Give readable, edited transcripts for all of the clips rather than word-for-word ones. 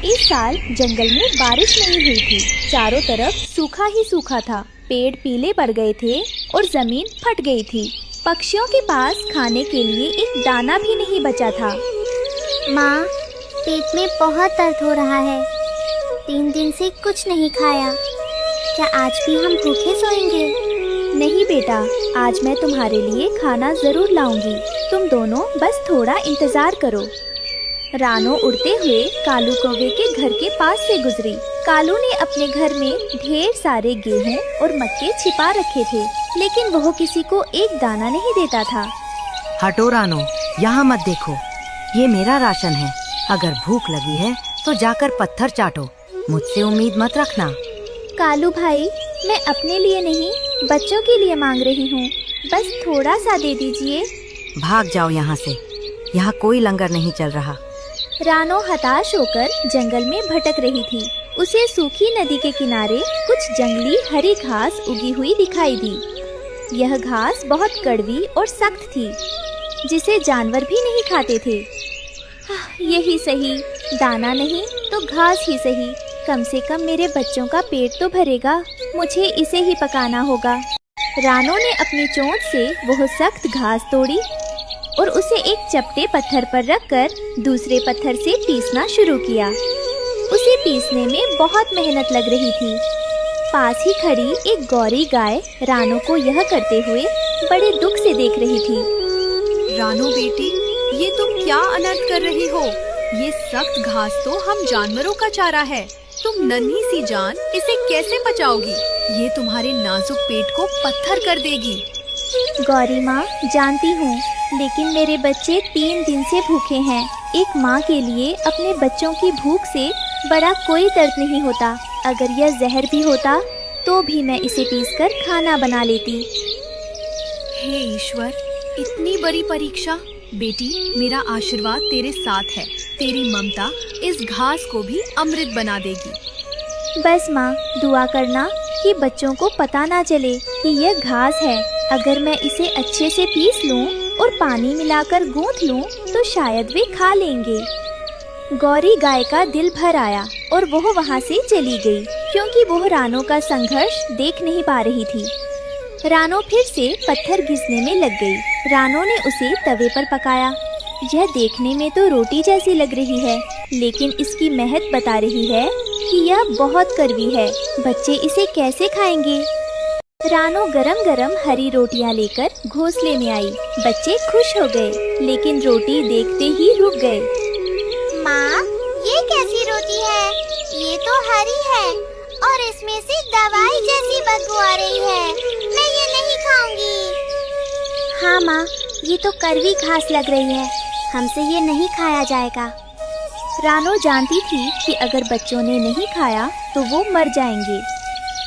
इस साल जंगल में बारिश नहीं हुई थी। चारों तरफ सूखा ही सूखा था। पेड़ पीले पड़ गए थे और जमीन फट गई थी। पक्षियों के पास खाने के लिए एक दाना भी नहीं बचा था। माँ, पेट में बहुत दर्द हो रहा है। 3 दिन से कुछ नहीं खाया। क्या आज भी हम भूखे सोएंगे? नहीं बेटा, आज मैं तुम्हारे लिए खाना जरूर लाऊंगी। तुम दोनों बस थोड़ा इंतजार करो। रानो उड़ते हुए कालू कौवे के घर के पास से गुजरी। कालू ने अपने घर में ढेर सारे गेहूं और मक्के छिपा रखे थे, लेकिन वह किसी को एक दाना नहीं देता था। हटो रानो, यहाँ मत देखो। ये मेरा राशन है। अगर भूख लगी है तो जाकर पत्थर चाटो। मुझसे उम्मीद मत रखना। कालू भाई, मैं अपने लिए नहीं, बच्चों के लिए मांग रही हूँ। बस थोड़ा सा दे दीजिए। भाग जाओ यहाँ से। यहाँ कोई लंगर नहीं चल रहा। रानो हताश होकर जंगल में भटक रही थी। उसे सूखी नदी के किनारे कुछ जंगली हरी घास उगी हुई दिखाई दी। यह घास बहुत कड़वी और सख्त थी, जिसे जानवर भी नहीं खाते थे। यही सही, दाना नहीं तो घास ही सही। कम से कम मेरे बच्चों का पेट तो भरेगा। मुझे इसे ही पकाना होगा। रानो ने अपनी चोंच से वह सख्त घास तोड़ी और उसे एक चपटे पत्थर पर रखकर दूसरे पत्थर से पीसना शुरू किया। उसे पीसने में बहुत मेहनत लग रही थी। पास ही खड़ी एक गौरी गाय रानो को यह करते हुए बड़े दुख से देख रही थी। रानो बेटी, ये तुम क्या अनर्थ कर रही हो? ये सख्त घास तो हम जानवरों का चारा है। तुम नन्ही सी जान इसे कैसे पचाओगी? ये तुम्हारे नाजुक पेट को पत्थर कर देगी। गौरी माँ, जानती हूँ, लेकिन मेरे बच्चे 3 दिन से भूखे हैं। एक माँ के लिए अपने बच्चों की भूख से बड़ा कोई दर्द नहीं होता। अगर यह जहर भी होता तो भी मैं इसे पीसकर खाना बना लेती। हे ईश्वर, इतनी बड़ी परीक्षा। बेटी, मेरा आशीर्वाद तेरे साथ है। तेरी ममता इस घास को भी अमृत बना देगी। बस माँ, दुआ करना कि बच्चों को पता ना चले कि यह घास है। अगर मैं इसे अच्छे से पीस लूं और पानी मिलाकर गूंथ लूं तो शायद वे खा लेंगे। गौरी गाय का दिल भर आया और वह वहाँ से चली गई, क्योंकि वह रानो का संघर्ष देख नहीं पा रही थी। रानो फिर से पत्थर घिसने में लग गई। रानो ने उसे तवे पर पकाया। यह देखने में तो रोटी जैसी लग रही है, लेकिन इसकी महक बता रही है कि यह बहुत कड़वी है। बच्चे इसे कैसे खाएंगे? रानो गरम गरम हरी रोटियां लेकर घोंसले में आई। बच्चे खुश हो गए, लेकिन रोटी देखते ही रुक गए। माँ, ये कैसी रोटी है? ये तो हरी है और इसमें से दवाई जैसी बदबू आ रही है। मैं ये नहीं खाऊंगी। हाँ माँ, ये तो कड़वी घास लग रही है। हमसे ये नहीं खाया जाएगा। रानो जानती थी कि अगर बच्चों ने नहीं खाया तो वो मर जाएंगे।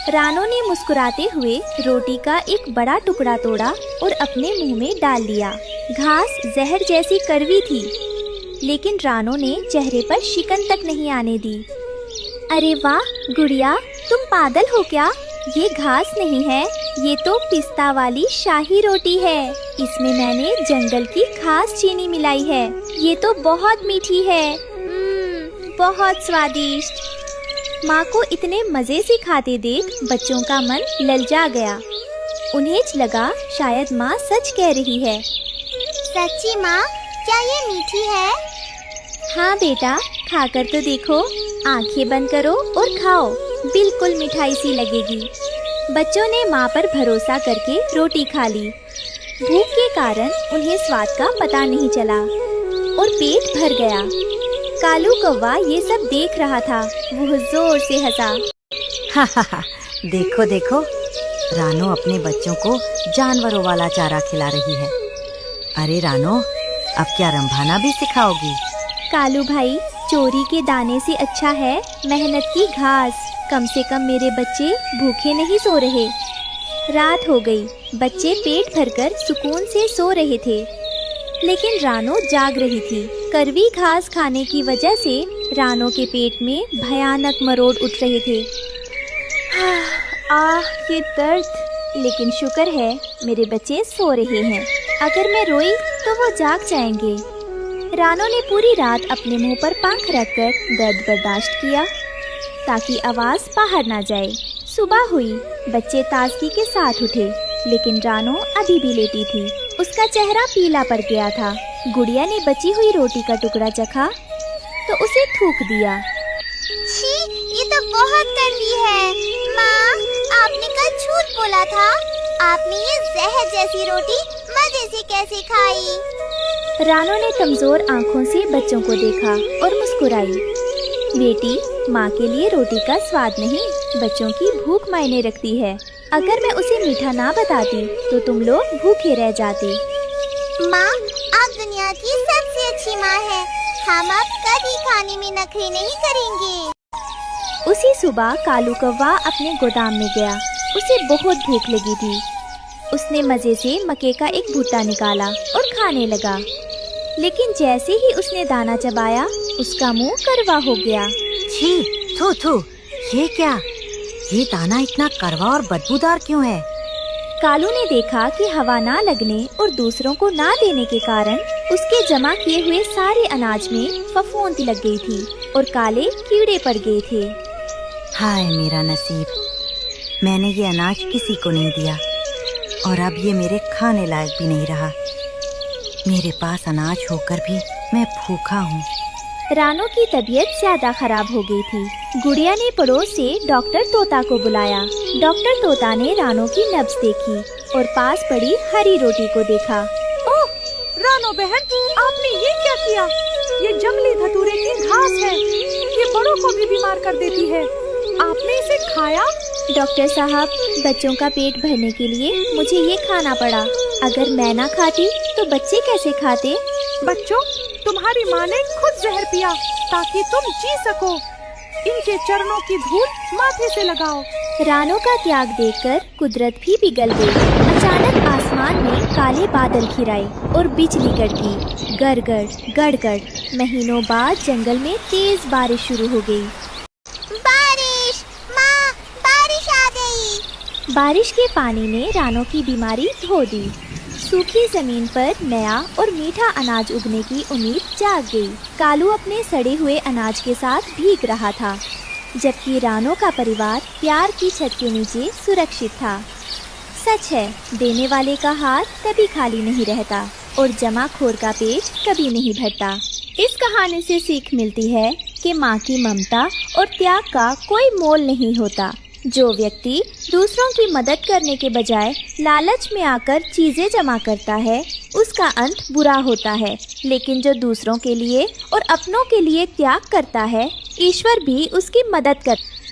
रानो ने मुस्कुराते हुए रोटी का एक बड़ा टुकड़ा तोड़ा और अपने मुंह में डाल लिया। घास जहर जैसी कड़वी थी, लेकिन रानो ने चेहरे पर शिकन तक नहीं आने दी। अरे वाह गुड़िया, तुम पागल हो क्या? ये घास नहीं है, ये तो पिस्ता वाली शाही रोटी है। इसमें मैंने जंगल की खास चीनी मिलाई है। ये तो बहुत मीठी है। बहुत स्वादिष्ट। माँ को इतने मजे से खाते देख बच्चों का मन ललचा गया। उन्हें लगा शायद माँ सच कह रही है। सच्ची माँ, क्या ये मीठी है? हाँ बेटा, खाकर तो देखो। आंखें बंद करो और खाओ, बिल्कुल मिठाई सी लगेगी। बच्चों ने माँ पर भरोसा करके रोटी खा ली। भूख के कारण उन्हें स्वाद का पता नहीं चला और पेट भर गया। कालू कौवा ये सब देख रहा था। वह जोर से हंसा। देखो देखो, रानो अपने बच्चों को जानवरों वाला चारा खिला रही है। अरे रानो, अब क्या रंभाना भी सिखाओगी? कालू भाई, चोरी के दाने से अच्छा है मेहनत की घास। कम से कम मेरे बच्चे भूखे नहीं सो रहे। रात हो गई। बच्चे पेट भरकर सुकून से सो रहे थे, लेकिन रानो जाग रही थी। कड़वी घास खाने की वजह से रानो के पेट में भयानक मरोड़ उठ रहे थे। ये दर्द। लेकिन शुक्र है मेरे बच्चे सो रहे हैं। अगर मैं रोई तो वो जाग जाएंगे। रानो ने पूरी रात अपने मुंह पर पंख रखकर दर्द बर्दाश्त किया ताकि आवाज बाहर ना जाए। सुबह हुई, बच्चे ताजगी के साथ उठे, लेकिन रानो अभी भी लेटी थी। उसका चेहरा पीला पड़ गया था। गुड़िया ने बची हुई रोटी का टुकड़ा चखा तो उसे थूक दिया। छी, ये तो बहुत कड़वी है। माँ, आपने कल झूठ बोला था। आपने ये जहर जैसी रोटी मजे से कैसे खाई? रानो ने कमजोर आंखों से बच्चों को देखा और मुस्कुराई। बेटी, माँ के लिए रोटी का स्वाद नहीं, बच्चों की भूख मायने रखती है। अगर मैं उसे मीठा ना बताती तो तुम लोग भूखे रह जाते। माँ, आप दुनिया की सबसे अच्छी माँ है। हम अब कभी खाने में नखरे नहीं करेंगे। उसी सुबह कालू कौवा अपने गोदाम में गया। उसे बहुत भूख लगी थी। उसने मजे से मक्के का एक भुट्टा निकाला और खाने लगा, लेकिन जैसे ही उसने दाना चबाया उसका मुंह कड़वा हो गया। छी, थू थू, ये क्या? ये दाना इतना कड़वा और बदबूदार क्यों है? कालू ने देखा कि हवा ना लगने और दूसरों को ना देने के कारण उसके जमा किए हुए सारे अनाज में फफूंद लग गई थी और काले कीड़े पड़ गए थे। हाय मेरा नसीब, मैंने ये अनाज किसी को नहीं दिया और अब ये मेरे खाने लायक भी नहीं रहा। मेरे पास अनाज होकर भी मैं भूखा हूँ। रानो की तबीयत ज्यादा खराब हो गई थी। गुड़िया ने पड़ोस से डॉक्टर तोता को बुलाया। डॉक्टर तोता ने रानो की नब्ज देखी और पास पड़ी हरी रोटी को देखा। ओह, रानो बहन, आपने ये क्या किया? ये जंगली धतूरे की घास है। ये बड़ों को भी बीमार कर देती है। आपने इसे खाया? डॉक्टर साहब, बच्चों का पेट भरने के लिए मुझे ये खाना पड़ा। अगर मैं ना खाती तो बच्चे कैसे खाते? बच्चों, तुम्हारी माँ ने खुद जहर पिया ताकि तुम जी सको। इनके चरणों की धूल माथे से लगाओ। रानो का त्याग देखकर कुदरत भी पिघल गई। अचानक आसमान में काले बादल घिराए और बिजली कड़की। गड़गड़ गड़गड़। महीनों बाद जंगल में तेज बारिश शुरू हो गई। बारिश, माँ, बारिश आ गई। बारिश के पानी ने रानो की बीमारी धो दी। सूखी जमीन पर नया और मीठा अनाज उगने की उम्मीद जाग गई। कालू अपने सड़े हुए अनाज के साथ भीग रहा था, जबकि रानो का परिवार प्यार की छत के नीचे सुरक्षित था। सच है, देने वाले का हाथ कभी खाली नहीं रहता और जमाखोर का पेट कभी नहीं भरता। इस कहानी से सीख मिलती है कि माँ की ममता और त्याग का कोई मोल नहीं होता। जो व्यक्ति दूसरों की मदद करने के बजाय लालच में आकर चीजें जमा करता है, उसका अंत बुरा होता है। लेकिन जो दूसरों के लिए और अपनों के लिए त्याग करता है, ईश्वर भी उसकी मदद करता है।